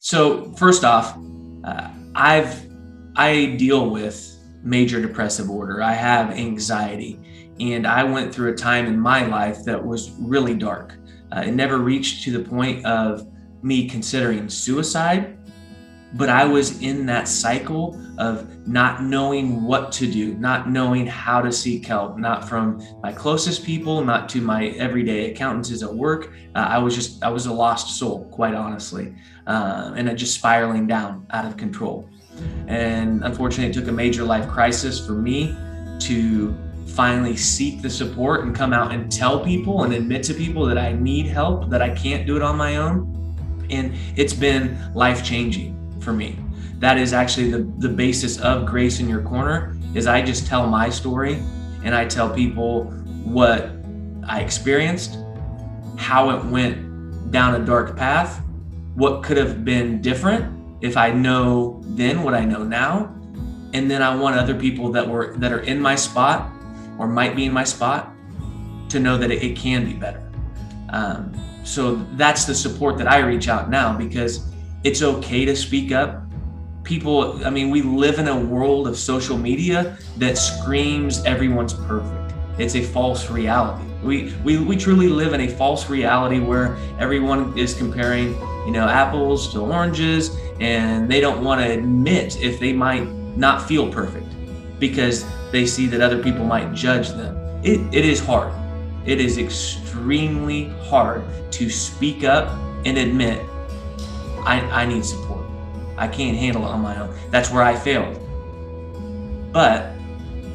So first off, I deal with major depressive order. I have anxiety, and I went through a time in my life that was really dark. It never reached to the point of me considering suicide, but I was in that cycle of not knowing what to do, not knowing how to seek help, not from my closest people, not to my everyday acquaintances at work. I was a lost soul, quite honestly, and it just spiraling down out of control. And unfortunately, it took a major life crisis for me to finally seek the support and come out and tell people and admit to people that I need help, that I can't do it on my own. And it's been life changing for me. That is actually the basis of Grace in Your Corner. Is I just tell my story, and I tell people what I experienced, how it went down a dark path, what could have been different if I know then what I know now. And then I want other people that are in my spot or might be in my spot to know that it can be better. So that's the support that I reach out now, because it's okay to speak up. People, I mean, we live in a world of social media that screams everyone's perfect. It's a false reality. We truly live in a false reality where everyone is comparing, apples to oranges, and they don't want to admit if they might not feel perfect because they see that other people might judge them. It is hard. It is extremely hard to speak up and admit, I need support. I can't handle it on my own. That's where I failed. But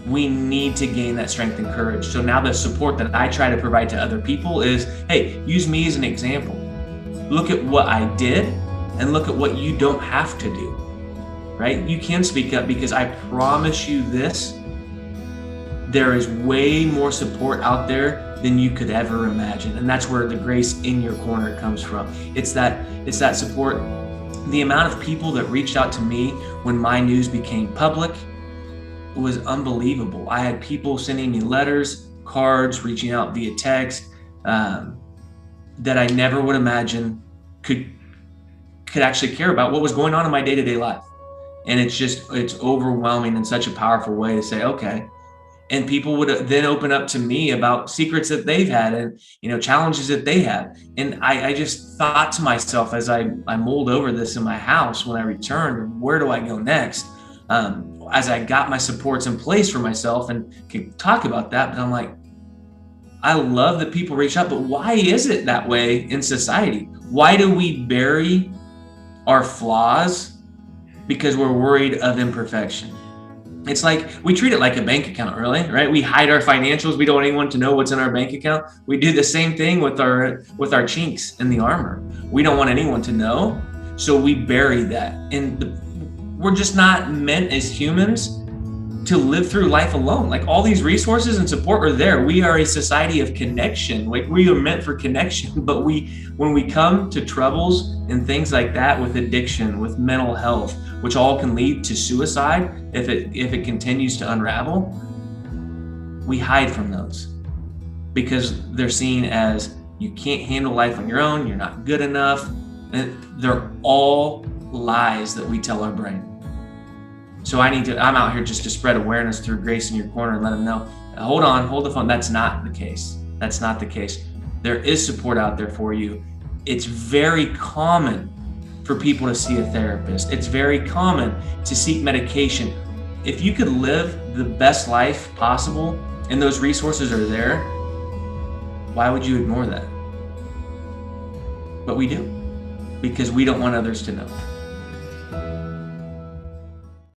we need to gain that strength and courage. So now the support that I try to provide to other people is, hey, use me as an example. Look at what I did and look at what you don't have to do, right? You can speak up, because I promise you this, there is way more support out there than you could ever imagine. And that's where the Grace in Your Corner comes from. It's that support. The amount of people that reached out to me when my news became public was unbelievable. I had people sending me letters, cards, reaching out via text, that I never would imagine could actually care about what was going on in my day-to-day life. And it's overwhelming in such a powerful way to say, okay. And people would then open up to me about secrets that they've had and, challenges that they have. And I just thought to myself, as I mulled over this in my house when I returned, where do I go next? As I got my supports in place for myself and could talk about that, but I'm like, I love that people reach out, but why is it that way in society? Why do we bury our flaws because we're worried of imperfection? It's like we treat it like a bank account, really, right? We hide our financials. We don't want anyone to know what's in our bank account. We do the same thing with our chinks in the armor. We don't want anyone to know, so we bury that. And we're just not meant as humans to live through life alone. Like, all these resources and support are there. We are a society of connection. Like, we are meant for connection, but when we come to troubles and things like that, with addiction, with mental health, which all can lead to suicide if it continues to unravel, we hide from those because they're seen as, you can't handle life on your own, you're not good enough. And they're all lies that we tell our brain. So I'm out here just to spread awareness through Grace in Your Corner and let them know, hold the phone. That's not the case. That's not the case. There is support out there for you. It's very common for people to see a therapist. It's very common to seek medication. If you could live the best life possible and those resources are there, why would you ignore that? But we do, because we don't want others to know.